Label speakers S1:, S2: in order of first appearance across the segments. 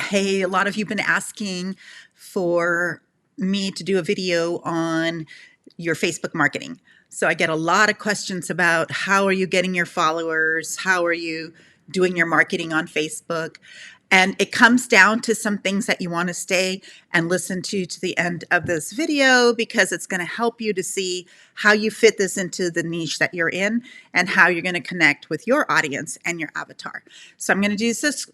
S1: Hey, a lot of you have been asking for me to do a video on your Facebook marketing. So I get a lot of questions about how are you getting your followers? How are you doing your marketing on Facebook? And it comes down to some things that you want to stay and listen to the end of this video, because it's going to help you to see how you fit this into the niche that you're in and how you're going to connect with your audience and your avatar. So I'm going to do this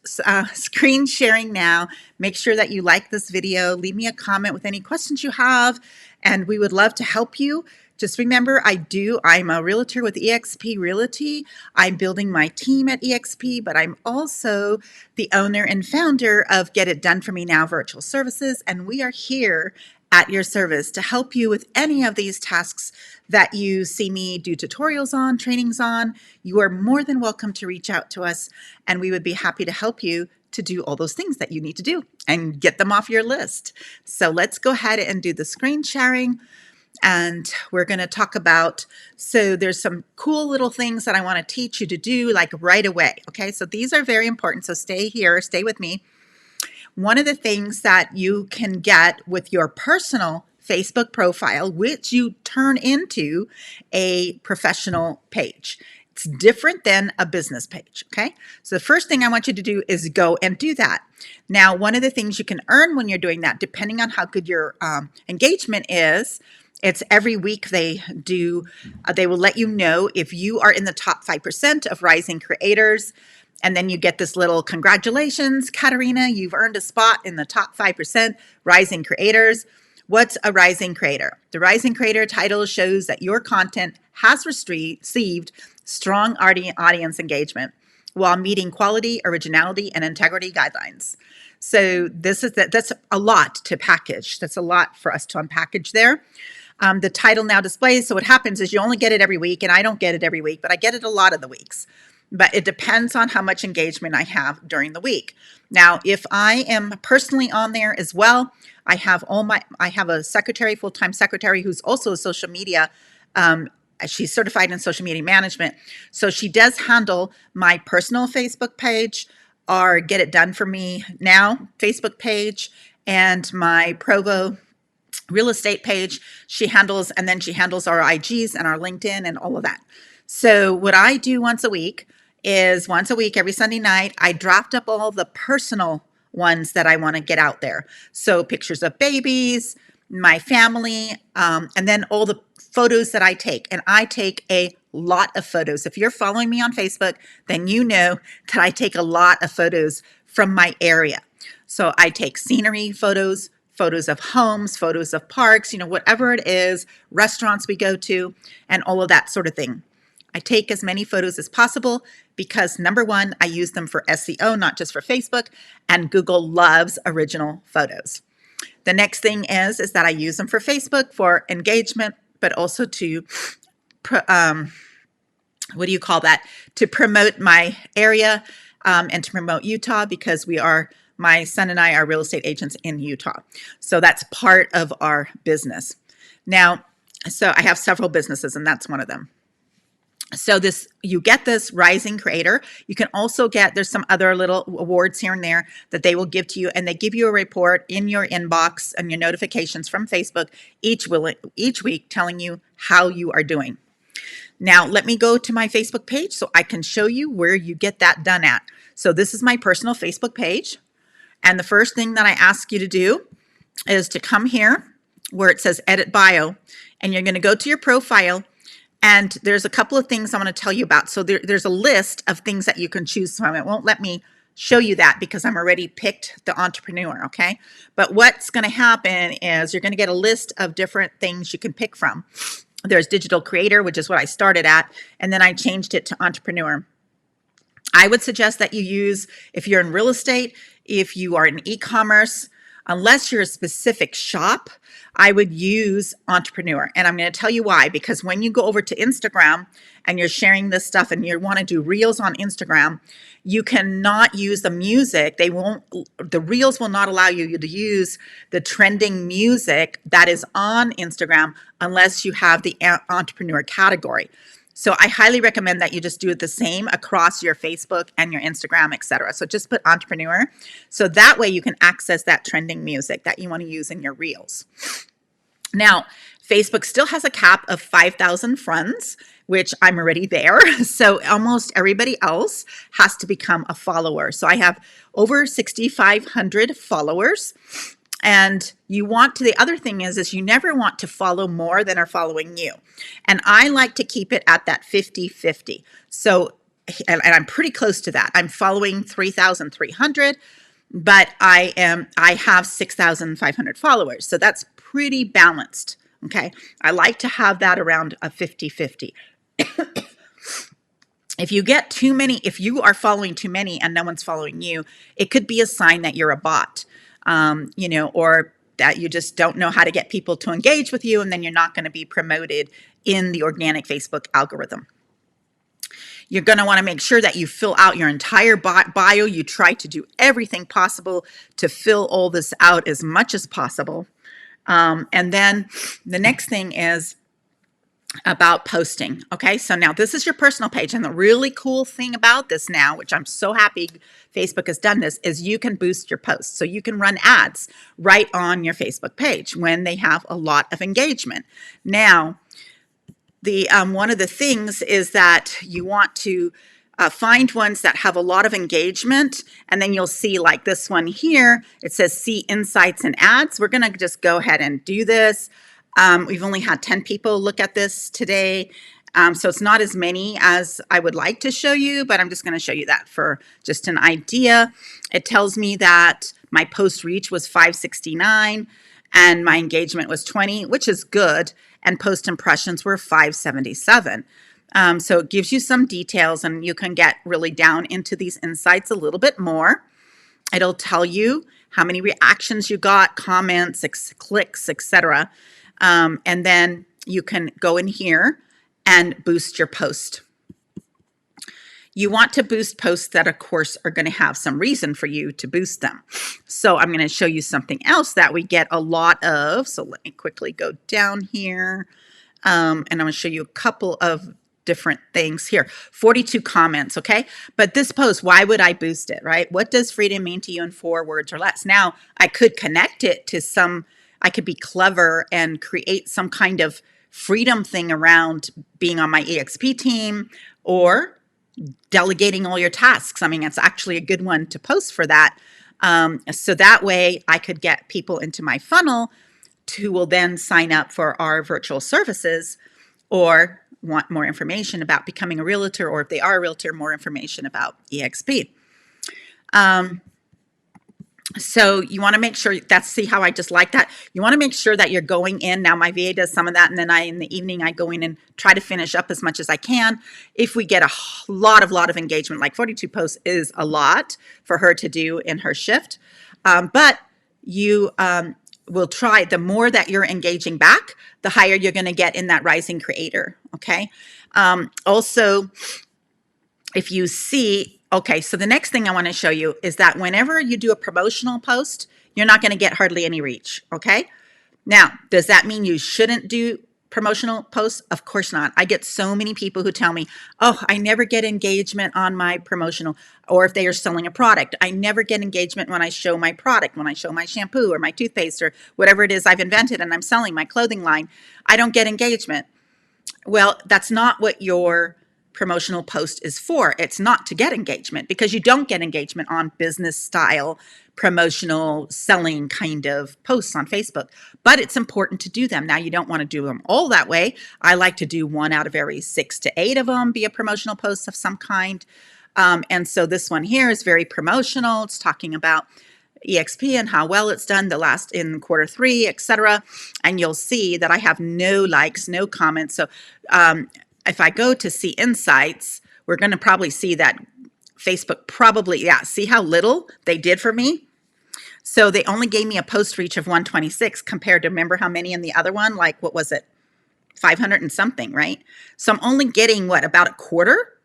S1: screen sharing now. Make sure that you like this video. Leave me a comment with any questions you have, and we would love to help you. Just remember, I'm a realtor with eXp Realty. I'm building my team at eXp, but I'm also the owner and founder of Get It Done For Me Now Virtual Services, and we are here at your service to help you with any of these tasks that you see me do tutorials on, trainings on. You are more than welcome to reach out to us, and we would be happy to help you to do all those things that you need to do and get them off your list. So let's go ahead and do the screen sharing. And we're going to talk about, so there's some cool little things that I want to teach you to do like right away. Okay, so these are very important. So stay here, stay with me. One of the things that you can get with your personal Facebook profile, which you turn into a professional page. It's different than a business page, okay? So the first thing I want you to do is go and do that. Now, one of the things you can earn when you're doing that, depending on how good your engagement is, it's every week they will let you know if you are in the top 5% of rising creators. And then you get this little congratulations, Katerina, you've earned a spot in the top 5% rising creators. What's a rising creator? The rising creator title shows that your content has received strong audience engagement while meeting quality, originality, and integrity guidelines. So that's a lot to package. That's a lot for us to unpackage there. The title now displays. So what happens is you only get it every week, and I don't get it every week, but I get it a lot of the weeks. But it depends on how much engagement I have during the week. Now, if I am personally on there as well, I have a secretary, full-time secretary, who's also a social media. She's certified in social media management. So she does handle my personal Facebook page, our Get It Done For Me Now Facebook page, and my Provo real estate page. She handles our IGs and our LinkedIn and all of that. So what I do once a week, every Sunday night, I draft up all the personal ones that I want to get out there. So pictures of babies, my family, and then all the photos that I take. And I take a lot of photos. If you're following me on Facebook, then you know that I take a lot of photos from my area. So I take scenery photos, photos of homes, photos of parks, whatever it is, restaurants we go to, and all of that sort of thing. I take as many photos as possible because, number one, I use them for SEO, not just for Facebook, and Google loves original photos. The next thing is that I use them for Facebook for engagement, but also to, to promote my area and to promote Utah, because my son and I are real estate agents in Utah. So that's part of our business. Now, so I have several businesses, and that's one of them. So you get this rising creator. You can also there's some other little awards here and there that they will give to you, and they give you a report in your inbox and your notifications from Facebook each week telling you how you are doing. Now, let me go to my Facebook page so I can show you where you get that done at. So this is my personal Facebook page. And the first thing that I ask you to do is to come here where it says Edit Bio, and you're going to go to your profile. And there's a couple of things I want to tell you about. So there's a list of things that you can choose from. It won't let me show you that because I'm already picked the entrepreneur, okay? But what's going to happen is you're going to get a list of different things you can pick from. There's digital creator, which is what I started at, and then I changed it to entrepreneur. I would suggest that you use, if you're in real estate, if you are in e-commerce, unless you're a specific shop, I would use entrepreneur. And I'm going to tell you why, because when you go over to Instagram and you're sharing this stuff and you want to do reels on Instagram, you cannot use the music. The reels will not allow you to use the trending music that is on Instagram unless you have the entrepreneur category. So I highly recommend that you just do it the same across your Facebook and your Instagram, etc. So just put entrepreneur. So that way you can access that trending music that you want to use in your reels. Now, Facebook still has a cap of 5,000 friends, which I'm already there. So almost everybody else has to become a follower. So I have over 6,500 followers. And you want to, the other thing is you never want to follow more than are following you. And I like to keep it at that 50-50. So, and I'm pretty close to that. I'm following 3,300, but I have 6,500 followers. So that's pretty balanced. Okay. I like to have that around a 50-50. If you get too many, if you are following too many and no one's following you, it could be a sign that you're a bot. Or that you just don't know how to get people to engage with you, and then you're not going to be promoted in the organic Facebook algorithm. You're going to want to make sure that you fill out your entire bio. You try to do everything possible to fill all this out as much as possible. And then the next thing is about posting. Okay, so now this is your personal page, and the really cool thing about this now, which I'm so happy Facebook has done this, is you can boost your posts. So you can run ads right on your Facebook page when they have a lot of engagement. Now, the one of the things is that you want to find ones that have a lot of engagement, and then you'll see like this one here. It says see insights and ads. We're going to just go ahead and do this. We've only had 10 people look at this today. So it's not as many as I would like to show you, but I'm just going to show you that for just an idea. It tells me that my post reach was 569 and my engagement was 20, which is good. And post impressions were 577. So it gives you some details, and you can get really down into these insights a little bit more. It'll tell you how many reactions you got, comments, clicks, etc. And then you can go in here and boost your post. You want to boost posts that, of course, are going to have some reason for you to boost them. So I'm going to show you something else that we get a lot of. So let me quickly go down here. And I'm going to show you a couple of different things here. 42 comments, okay? But this post, why would I boost it, right? What does freedom mean to you in 4 words or less? Now, I could connect it to I could be clever and create some kind of freedom thing around being on my EXP team or delegating all your tasks. I mean, it's actually a good one to post for that. So that way I could get people into my funnel who will then sign up for our virtual services or want more information about becoming a realtor, or if they are a realtor, more information about EXP. So you want to make sure see how I just like that. You want to make sure that you're going in. Now my VA does some of that, and then in the evening, I go in and try to finish up as much as I can. If we get a lot of engagement, like 42 posts is a lot for her to do in her shift. But you will try, the more that you're engaging back, the higher you're going to get in that rising creator. Okay. Also, if you see, okay, so the next thing I want to show you is that whenever you do a promotional post, you're not going to get hardly any reach, okay? Now, does that mean you shouldn't do promotional posts? Of course not. I get so many people who tell me, oh, I never get engagement on my promotional, or if they are selling a product, I never get engagement when I show my product, when I show my shampoo or my toothpaste or whatever it is I've invented and I'm selling, my clothing line, I don't get engagement. Well, that's not what your promotional post is for. It's not to get engagement, because you don't get engagement on business style promotional selling kind of posts on Facebook, but it's important to do them. Now, you don't want to do them all that way. I like to do 1 out of every 6 to 8 of them be a promotional post of some kind. And so this one here is very promotional. It's talking about EXP and how well it's done in Q3, etc. And you'll see that I have no likes, no comments. So if I go to see insights, we're going to probably see that Facebook see how little they did for me. So they only gave me a post reach of 126 compared to, remember how many in the other one? Like, what was it? 500 and something, right? So I'm only getting about a quarter.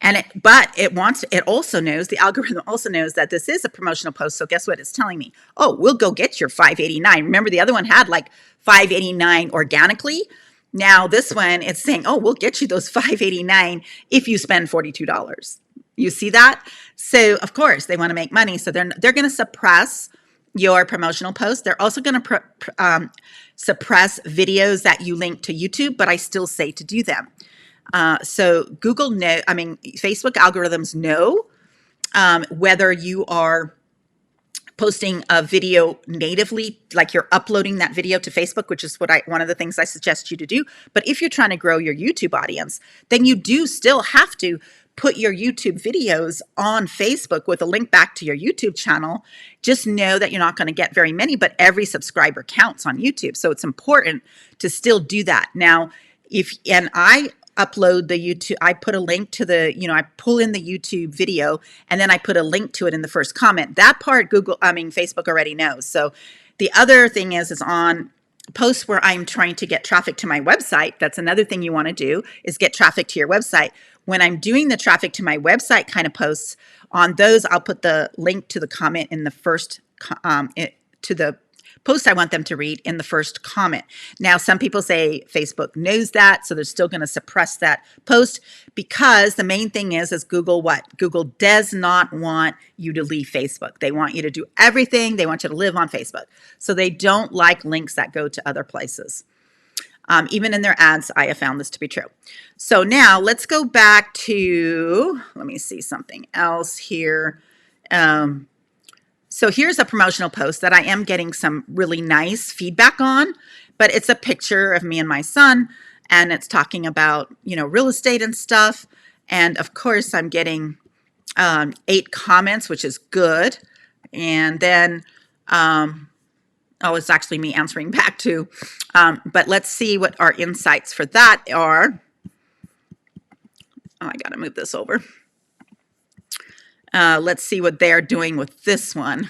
S1: And it also knows, the algorithm also knows that this is a promotional post. So guess what it's telling me? Oh, we'll go get your 589. Remember the other one had like 589 organically. Now this one, it's saying, oh, we'll get you those $5.89 if you spend $42. You see that? So of course they want to make money. So they're going to suppress your promotional posts. They're also going to suppress videos that you link to YouTube, but I still say to do them. So Facebook algorithms know whether you are posting a video natively, like you're uploading that video to Facebook, which is one of the things I suggest you to do. But if you're trying to grow your YouTube audience, then you do still have to put your YouTube videos on Facebook with a link back to your YouTube channel. Just know that you're not going to get very many, but every subscriber counts on YouTube. So it's important to still do that. Now, I upload the YouTube, I put a link to I pull in the YouTube video and then I put a link to it in the first comment. That part Facebook already knows. So the other thing is on posts where I'm trying to get traffic to my website. That's another thing you want to do, is get traffic to your website. When I'm doing the traffic to my website kind of posts, on those, I'll put the link to the comment in the first, to the post I want them to read in the first comment. Now, some people say Facebook knows that, so they're still going to suppress that post, because the main thing is Google what? Google does not want you to leave Facebook. They want you to do everything. They want you to live on Facebook. So they don't like links that go to other places. Even in their ads, I have found this to be true. So now let's go back to, let me see something else here. So here's a promotional post that I am getting some really nice feedback on, but it's a picture of me and my son, and it's talking about, real estate and stuff. And of course, I'm getting 8 comments, which is good. And then, it's actually me answering back too. But let's see what our insights for that are. Oh, I got to move this over. Let's see what they're doing with this one.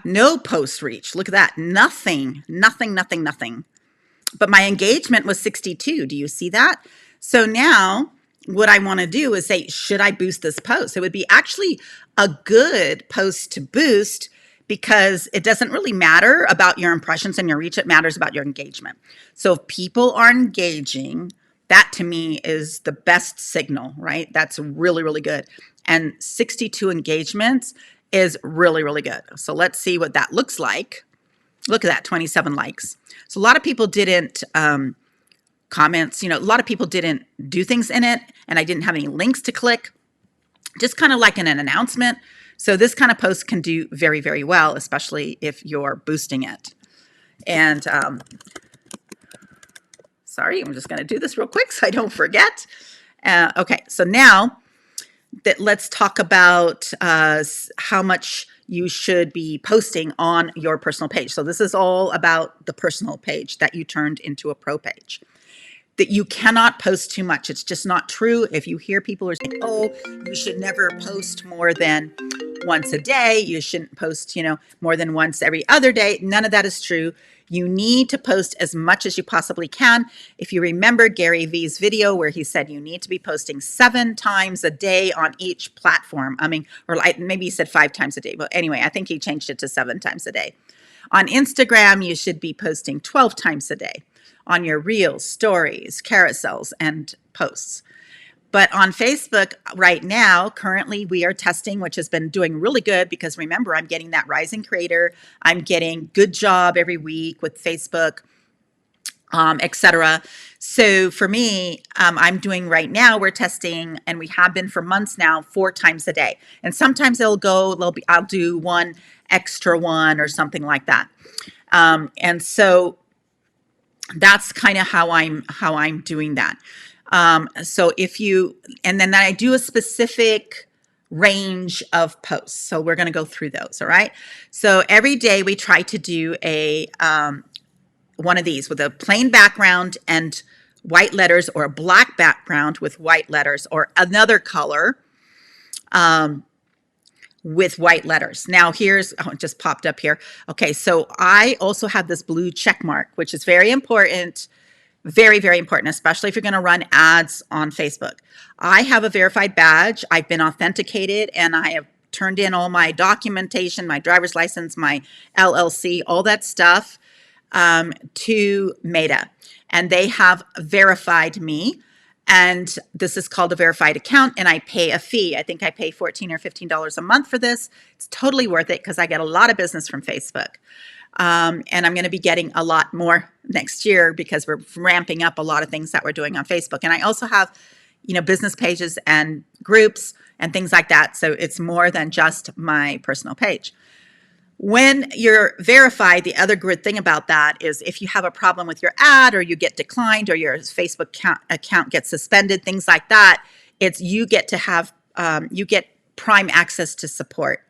S1: No post reach. Look at that. Nothing. But my engagement was 62. Do you see that? So now what I want to do is say, should I boost this post? It would be actually a good post to boost, because it doesn't really matter about your impressions and your reach. It matters about your engagement. So if people are engaging, that to me is the best signal, right? That's really, really good. And 62 engagements is really, really good. So let's see what that looks like. Look at that, 27 likes. So a lot of people didn't comments, a lot of people didn't do things in it, and I didn't have any links to click, just kind of like an announcement. So this kind of post can do very, very well, especially if you're boosting it. And sorry, I'm just going to do this real quick so I don't forget. Okay, so now let's talk about how much you should be posting on your personal page. So this is all about the personal page that you turned into a pro page. That you cannot post too much. It's just not true. If you hear people are saying, oh, you should never post more than once a day, you shouldn't post, more than once every other day, none of that is true. You need to post as much as you possibly can. If you remember Gary Vee's video where he said you need to be posting 7 times a day on each platform. Maybe he said 5 times a day. But anyway, I think he changed it to 7 times a day. On Instagram, you should be posting 12 times a day on your reels, stories, carousels, and posts. But on Facebook right now, currently we are testing, which has been doing really good, because remember, I'm getting that rising creator. I'm getting good job every week with Facebook, etc. So for me, I'm doing right now, we're testing, and we have been for months now, 4 times a day. And sometimes I'll do one extra one or something like that. And so that's kind of how I'm doing that. So and then I do a specific range of posts. So we're going to go through those. All right. So every day we try to do one of these with a plain background and white letters, or a black background with white letters, or another color, with white letters. Now it just popped up here. Okay. So I also have this blue check mark, which is very important. Very, very important, especially if you're going to run ads on Facebook. I have a verified badge. I've been authenticated, and I have turned in all my documentation, my driver's license, my LLC, all that stuff. to Meta, and they have verified me. And this is called a verified account, and I pay a fee. I think I pay $14 or $15 a month for this. It's totally worth it because I get a lot of business from Facebook. And I'm going to be getting a lot more next year because we're ramping up a lot of things that we're doing on Facebook. And I also have, business pages and groups and things like that. So it's more than just my personal page. When you're verified, the other good thing about that is if you have a problem with your ad or you get declined or your Facebook account gets suspended, things like that, you get to have, you get prime access to support.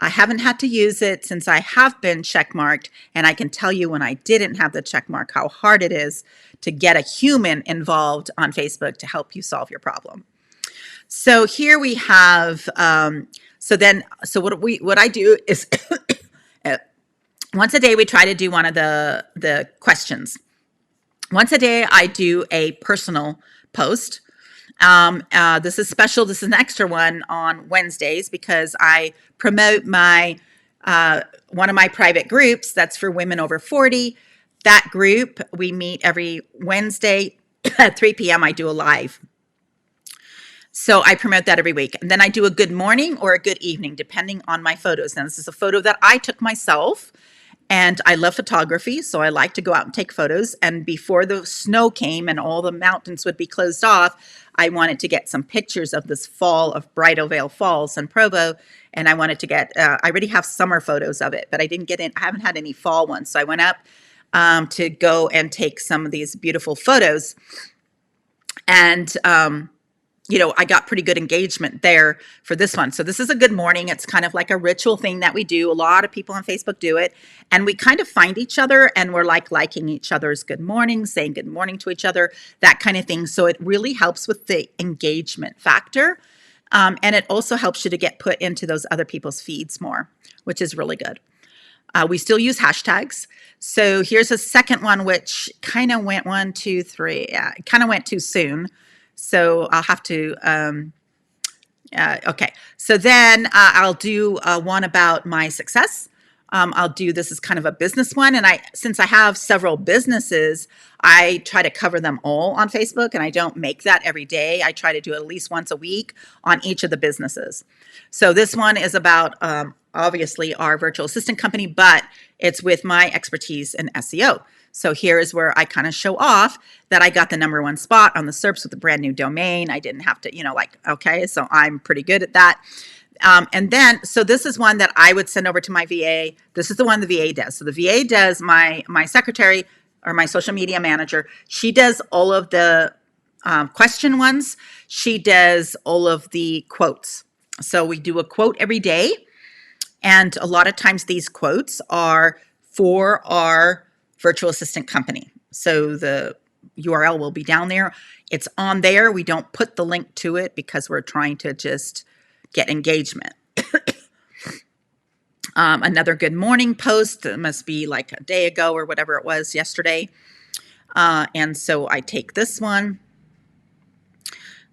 S1: I haven't had to use it since I have been checkmarked, and I can tell you when I didn't have the checkmark how hard it is to get a human involved on Facebook to help you solve your problem. So here we have, so what I do is once a day we try to do one of the questions. Once a day I do a personal post. This is special. This is an extra one on Wednesdays because I promote my one of my private groups that's for women over 40. That group, we meet every Wednesday at 3 p.m. I do a live. So I promote that every week. And then I do a good morning or a good evening, depending on my photos. Now, this is a photo that I took myself. And I love photography, so I like to go out and take photos. And before the snow came and all the mountains would be closed off, I wanted to get some pictures of this fall of Bridal Veil Falls in Provo. And I wanted to get, I already have summer photos of it, but I haven't had any fall ones. So I went up to go and take some of these beautiful photos. And, I got pretty good engagement there for this one. So this is a good morning. It's kind of like a ritual thing that we do. A lot of people on Facebook do it. And we kind of find each other and we're liking each other's good morning, saying good morning to each other, that kind of thing. So it really helps with the engagement factor. And it also helps you to get put into those other people's feeds more, which is really good. We still use hashtags. So here's a second one, which kind of went 1, 2, 3. Yeah, it kind of went too soon. So I'll have to, okay. So then I'll do one about my success. This is kind of a business one. And since I have several businesses, I try to cover them all on Facebook, and I don't make that every day. I try to do it at least once a week on each of the businesses. So this one is about, obviously, our virtual assistant company, but it's with my expertise in SEO. So here is where I kind of show off that I got the #1 spot on the SERPs with a brand new domain. I didn't have to, okay, so I'm pretty good at that. And then, so this is one that I would send over to my VA. This is the one the VA does. So the VA does my secretary or my social media manager. She does all of the question ones. She does all of the quotes. So we do a quote every day. And a lot of times these quotes are for our virtual assistant company. So the URL will be down there. It's on there. We don't put the link to it because we're trying to just get engagement. Another good morning post. It must be like a day ago or whatever it was yesterday. And so I take this one.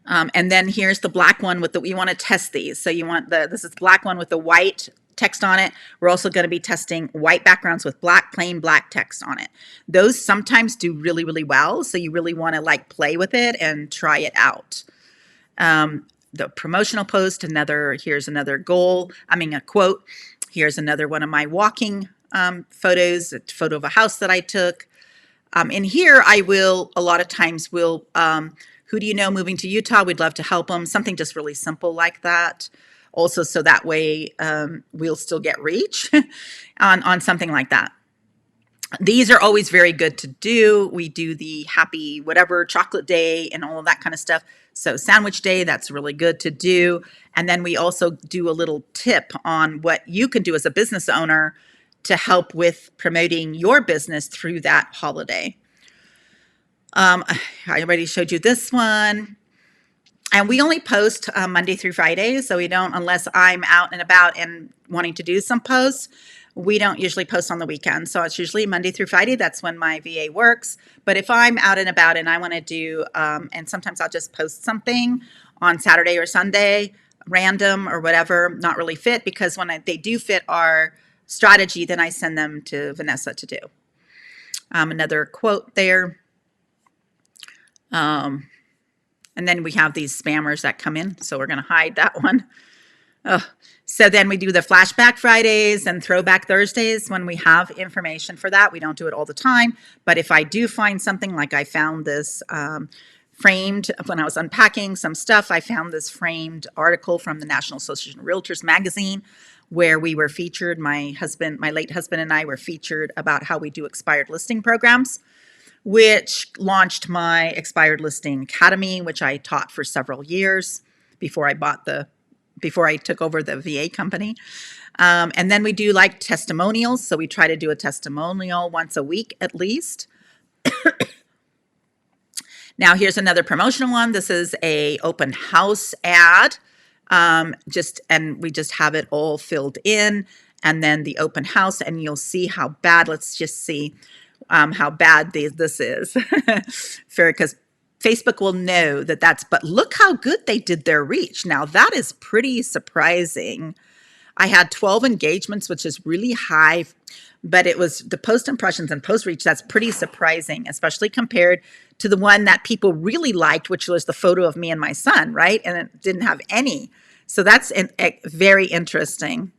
S1: And then here's the black one with you want to test these. So you want this is the black one with the white text on it. We're also going to be testing white backgrounds with plain black text on it. Those sometimes do really, really well. So you really want to play with it and try it out. The promotional post, here's another a quote. Here's another one of my walking photos, a photo of a house that I took. In here, I will, a lot of times who do you know moving to Utah? We'd love to help them. Something just really simple like that. Also, so that way we'll still get reach on something like that. These are always very good to do. We do the happy whatever chocolate day and all of that kind of stuff. So sandwich day, that's really good to do. And then we also do a little tip on what you can do as a business owner to help with promoting your business through that holiday. I already showed you this one. And we only post Monday through Friday, so we don't, unless I'm out and about and wanting to do some posts, we don't usually post on the weekend. So it's usually Monday through Friday. That's when my VA works. But if I'm out and about and I want to do, and sometimes I'll just post something on Saturday or Sunday, random or whatever, not really fit, because when they do fit our strategy, then I send them to Vanessa to do. Another quote there. And then we have these spammers that come in, so we're going to hide that one. So then we do the flashback Fridays and throwback Thursdays when we have information for that. We don't do it all the time, but if I do find something, like I found this framed, when I was unpacking some stuff, I found this framed article from the National Association of Realtors magazine where we were featured, my late husband and I were featured about how we do expired listing programs, which launched my Expired Listing Academy, which I taught for several years before I took over the VA company. And then we do like testimonials. So we try to do a testimonial once a week at least. Now here's another promotional one. This is a open house ad. And we just have it all filled in, and then the open house, and you'll see how bad, let's just see how bad this is. Because Facebook will know but look how good they did their reach. Now that is pretty surprising. I had 12 engagements, which is really high, but it was the post impressions and post reach. That's pretty surprising, especially compared to the one that people really liked, which was the photo of me and my son, right? And it didn't have any. So that's very interesting.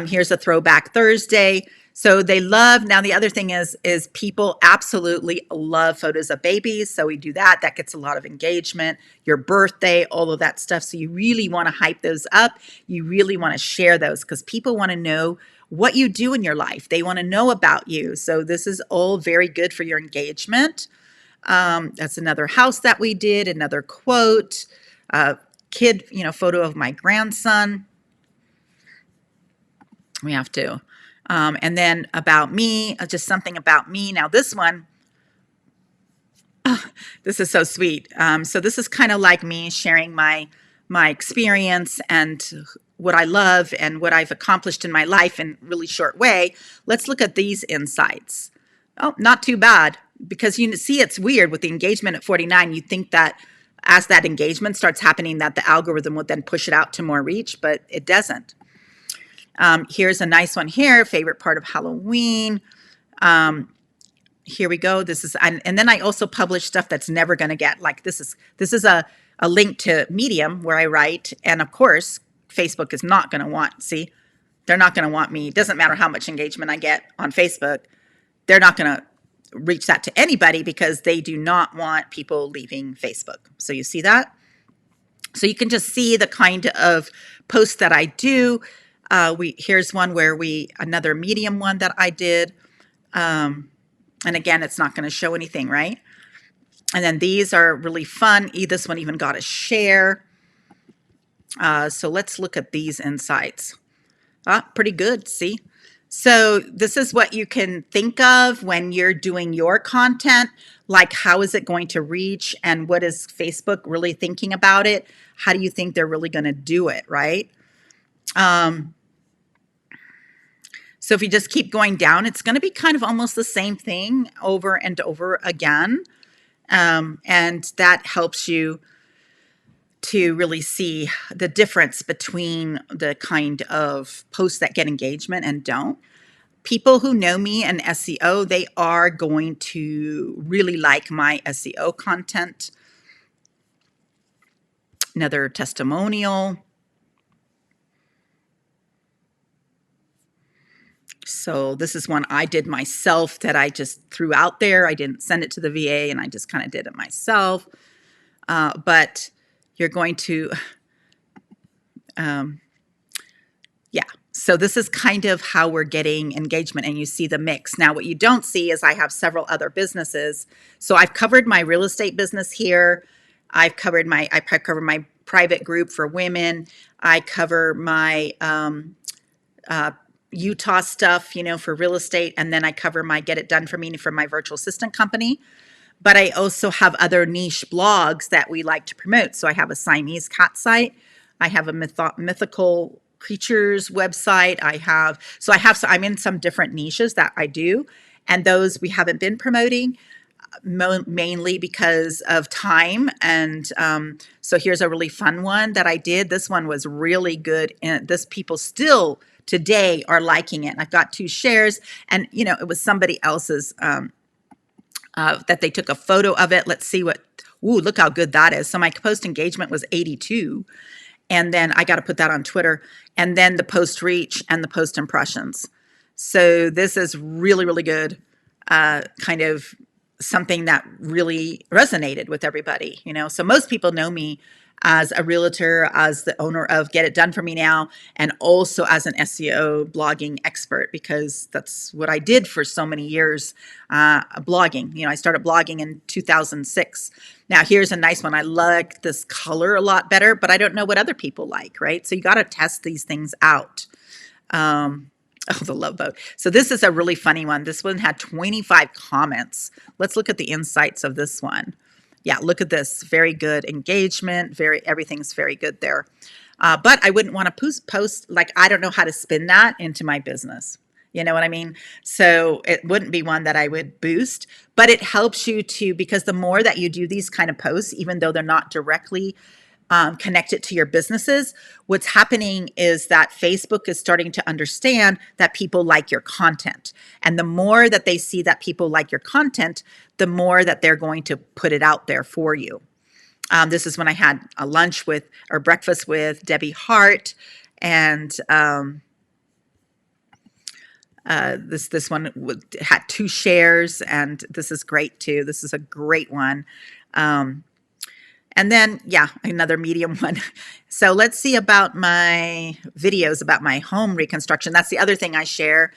S1: Here's a throwback Thursday. So they love, now the other thing is people absolutely love photos of babies. So we do that. That gets a lot of engagement, your birthday, all of that stuff. So you really want to hype those up. You really want to share those because people want to know what you do in your life. They want to know about you. So this is all very good for your engagement. That's another house that we did, another quote, kid, photo of my grandson. We have to. And then about me, just something about me. Now this one, this is so sweet. So this is kind of like me sharing my experience and what I love and what I've accomplished in my life in a really short way. Let's look at these insights. Oh, not too bad, because you see it's weird with the engagement at 49. You think that as that engagement starts happening that the algorithm would then push it out to more reach, but it doesn't. Here's a nice one here, favorite part of Halloween. Here we go. This is, and then I also publish stuff that's never going to get, like this is a link to Medium where I write. And of course, Facebook is not going to want, see, they're not going to want me. It doesn't matter how much engagement I get on Facebook. They're not going to reach that to anybody because they do not want people leaving Facebook. So you see that? So you can just see the kind of posts that I do. Here's one where another Medium one that I did. And again, it's not going to show anything, right? And then these are really fun. This one even got a share. So let's look at these insights. Pretty good, see? So this is what you can think of when you're doing your content, like how is it going to reach and what is Facebook really thinking about it? How do you think they're really going to do it, right? So if you just keep going down, it's going to be kind of almost the same thing over and over again. And that helps you to really see the difference between the kind of posts that get engagement and don't. People who know me in SEO, they are going to really like my SEO content. Another testimonial. So this is one I did myself that I just threw out there. I didn't send it to the VA and I just kind of did it myself. But you're going to, yeah. So this is kind of how we're getting engagement and you see the mix. Now, what you don't see is I have several other businesses. So I've covered my real estate business here. I cover my private group for women. I cover my Utah stuff, for real estate. And then I cover my Get It Done for Me for my virtual assistant company. But I also have other niche blogs that we like to promote. So I have a Siamese cat site. I have a mythical creatures website. I'm in some different niches that I do. And those we haven't been promoting mainly because of time. And so here's a really fun one that I did. This one was really good. And people still today are liking it. I've got 2 shares, and it was somebody else's that they took a photo of it. Let's see what. Ooh, look how good that is. So my post engagement was 82. And then I got to put that on Twitter, and then the post reach and the post impressions. So this is really, really good, kind of something that really resonated with everybody, So most people know me as a realtor, as the owner of Get It Done For Me Now, and also as an SEO blogging expert, because that's what I did for so many years, blogging. I started blogging in 2006. Now, here's a nice one. I like this color a lot better, but I don't know what other people like, right? So you got to test these things out. Oh, the love boat. So this is a really funny one. This one had 25 comments. Let's look at the insights of this one. Yeah, look at this. Very good engagement. Everything's very good there. But I wouldn't want to post, like, I don't know how to spin that into my business. You know what I mean? So it wouldn't be one that I would boost, but it helps you because the more that you do these kind of posts, even though they're not directly connected to your businesses, what's happening is that Facebook is starting to understand that people like your content. And the more that they see that people like your content, the more that they're going to put it out there for you. This is when I had a breakfast with Debbie Hart, and this one had 2 shares, and this is great too. This is a great one. And then, yeah, another medium one. So let's see about my videos about my home reconstruction. That's the other thing I share.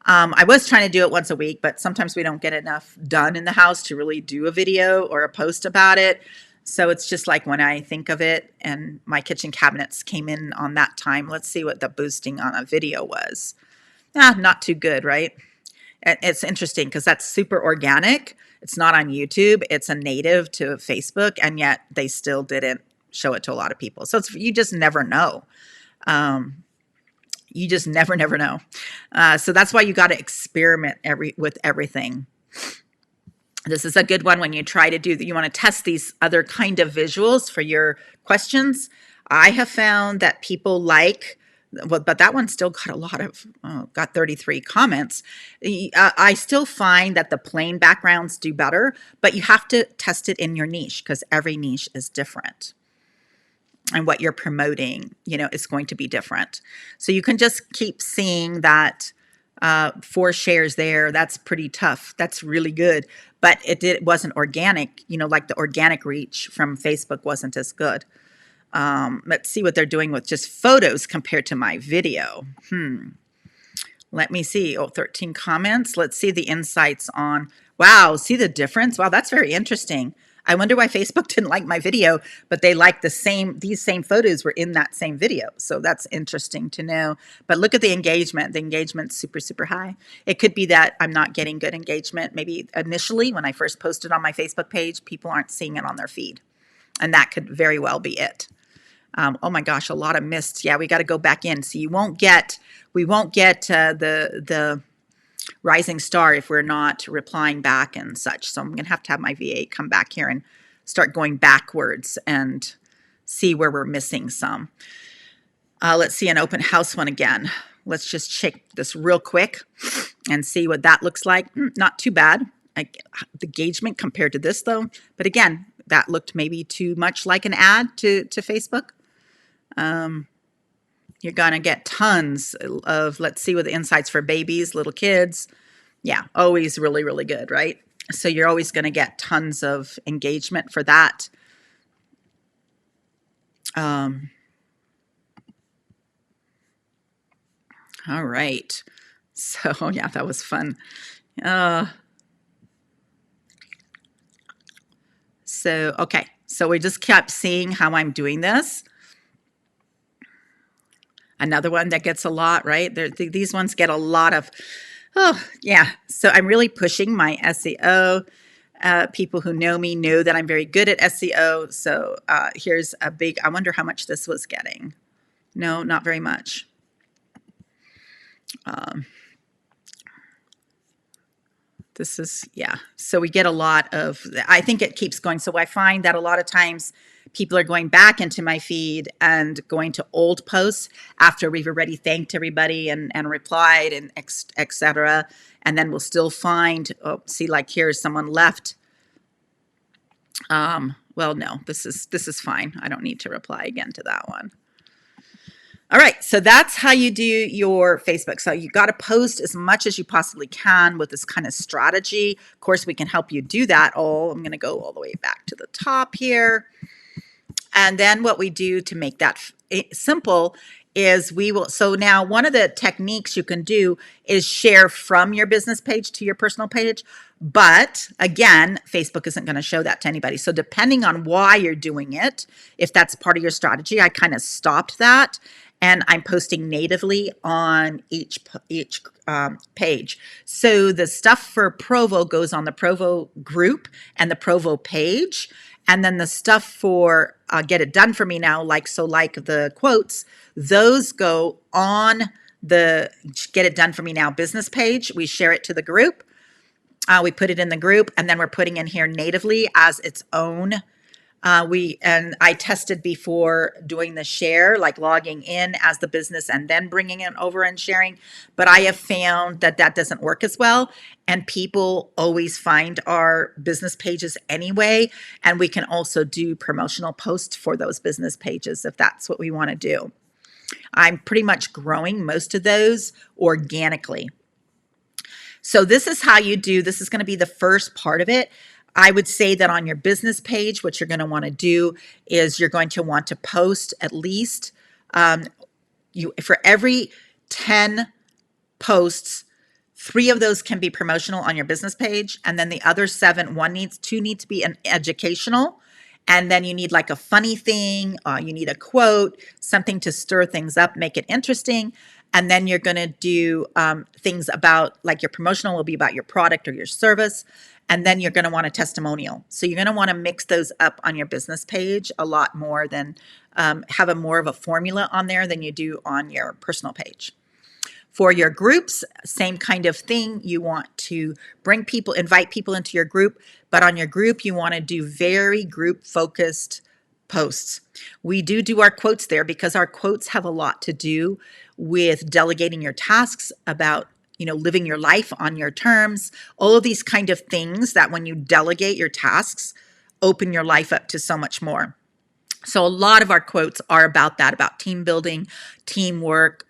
S1: I was trying to do it once a week, but sometimes we don't get enough done in the house to really do a video or a post about it. So it's just like when I think of it, and my kitchen cabinets came in on that time. Let's see what the boosting on a video was. Not too good, right? It's interesting because that's super organic. It's not on YouTube. It's a native to Facebook, and yet they still didn't show it to a lot of people. So you just never know. You just never know. So that's why you got to experiment with everything. This is a good one when you try to you want to test these other kind of visuals for your questions. I have found that people but that one still got a lot of, got 33 comments. I still find that the plain backgrounds do better, but you have to test it in your niche because every niche is different. And what you're promoting, is going to be different. So you can just keep seeing that 4 shares there. That's pretty tough. That's really good. But it wasn't organic, like the organic reach from Facebook wasn't as good. Let's see what they're doing with just photos compared to my video. Let me see. 13 comments. Let's see the insights on, wow, see the difference? Wow, that's very interesting. I wonder why Facebook didn't like my video, but they liked these same photos were in that same video. So that's interesting to know. But look at the engagement. The engagement's super, super high. It could be that I'm not getting good engagement. Maybe initially when I first posted on my Facebook page, people aren't seeing it on their feed. And that could very well be it. Oh my gosh, a lot of missed. Yeah, we got to go back in. So we won't get the rising star if we're not replying back and such. So I'm going to have my VA come back here and start going backwards and see where we're missing some. Let's see an open house one again. Let's just check this real quick and see what that looks like. Not too bad. The engagement compared to this though. But again, that looked maybe too much like an ad to Facebook. You're going to get tons of, let's see what the insights for babies, little kids. Yeah, always really, really good, right? So you're always going to get tons of engagement for that. All right. So yeah, that was fun. Okay. So we just kept seeing how I'm doing this. Another one that gets a lot, right? These ones get a lot of, yeah. So I'm really pushing my SEO. People who know me know that I'm very good at SEO. So here's a big, I wonder how much this was getting. No, not very much. This is, yeah. So we get a lot of, I think it keeps going. So I find that a lot of times people are going back into my feed and going to old posts after we've already thanked everybody and replied and etc. And then we'll still find, oh, see, like here's someone left. Well, no, this is fine. I don't need to reply again to that one. All right, so that's how you do your Facebook. So you got to post as much as you possibly can with this kind of strategy. Of course, we can help you do that all. I'm going to go all the way back to the top here. And then what we do to make that simple is so now one of the techniques you can do is share from your business page to your personal page. But again, Facebook isn't going to show that to anybody. So depending on why you're doing it, if that's part of your strategy, I kind of stopped that. And I'm posting natively on each page. So the stuff for Provo goes on the Provo group and the Provo page. And then the stuff for Get It Done For Me Now, like the quotes, those go on the Get It Done For Me Now business page. We share it to the group. We put it in the group, and then we're putting in here natively as its own. And I tested before doing the share, like logging in as the business and then bringing it over and sharing. But I have found that that doesn't work as well. And people always find our business pages anyway. And we can also do promotional posts for those business pages if that's what we want to do. I'm pretty much growing most of those organically. So this is how you do, this is going to be the first part of it. I would say that on your business page, what you're going to want to do is you're going to want to post at least, for every 10 posts, 3 of those can be promotional on your business page. And then the other 7, 2 need to be an educational. And then you need like a funny thing, you need a quote, something to stir things up, make it interesting. And then you're going to do things about, like your promotional will be about your product or your service. And then you're going to want a testimonial. So you're going to want to mix those up on your business page a lot more than have more of a formula on there than you do on your personal page. For your groups, same kind of thing. You want to invite people into your group, but on your group, you want to do very group focused posts. We do our quotes there because our quotes have a lot to do with delegating your tasks, about living your life on your terms, all of these kind of things that when you delegate your tasks, open your life up to so much more. So a lot of our quotes are about that, about team building, teamwork,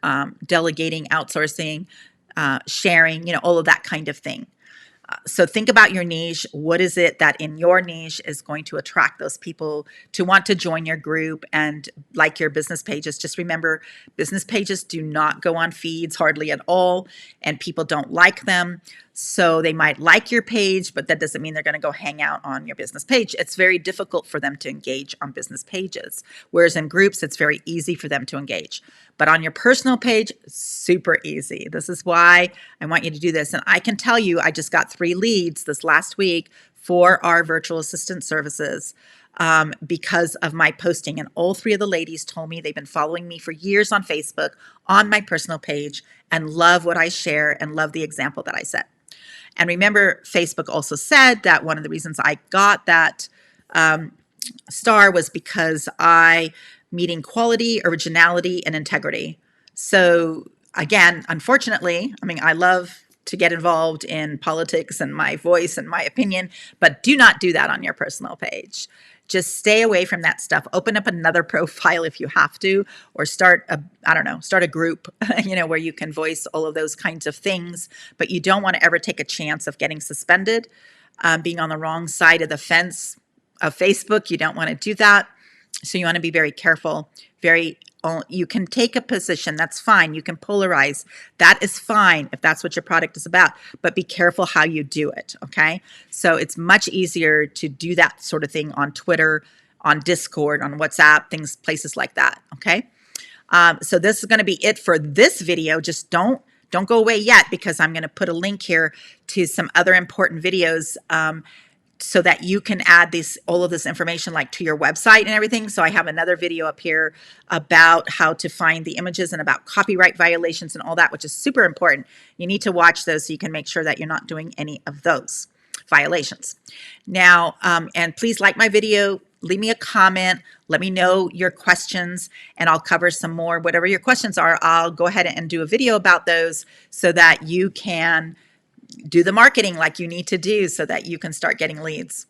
S1: delegating, outsourcing, sharing, all of that kind of thing. So think about your niche. What is it that in your niche is going to attract those people to want to join your group and like your business pages? Just remember, business pages do not go on feeds hardly at all, and people don't like them. So they might like your page, but that doesn't mean they're going to go hang out on your business page. It's very difficult for them to engage on business pages, whereas in groups, it's very easy for them to engage. But on your personal page, super easy. This is why I want you to do this. And I can tell you, I just got 3 leads this last week for our virtual assistant services because of my posting. And all 3 of the ladies told me they've been following me for years on Facebook, on my personal page, and love what I share and love the example that I set. And remember, Facebook also said that one of the reasons I got that star was because I meeting quality, originality, and integrity. So again, unfortunately, I love to get involved in politics and my voice and my opinion, but do not do that on your personal page. Just stay away from that stuff. Open up another profile if you have to, or start a group, where you can voice all of those kinds of things. But you don't want to ever take a chance of getting suspended, being on the wrong side of the fence of Facebook. You don't want to do that. So you want to be very careful. You can take a position, that's fine. You can polarize, that is fine if that's what your product is about, but be careful how you do it, okay? So it's much easier to do that sort of thing on Twitter, on Discord, on WhatsApp, places like that, okay? So this is going to be it for this video. Just don't go away yet, because I'm going to put a link here to some other important videos so that you can add all of this information like to your website and everything. So I have another video up here about how to find the images and about copyright violations and all that, which is super important. You need to watch those so you can make sure that you're not doing any of those violations. Now, and please like my video, leave me a comment. Let me know your questions, and I'll cover some more. Whatever your questions are, I'll go ahead and do a video about those so that you can do the marketing like you need to do so that you can start getting leads.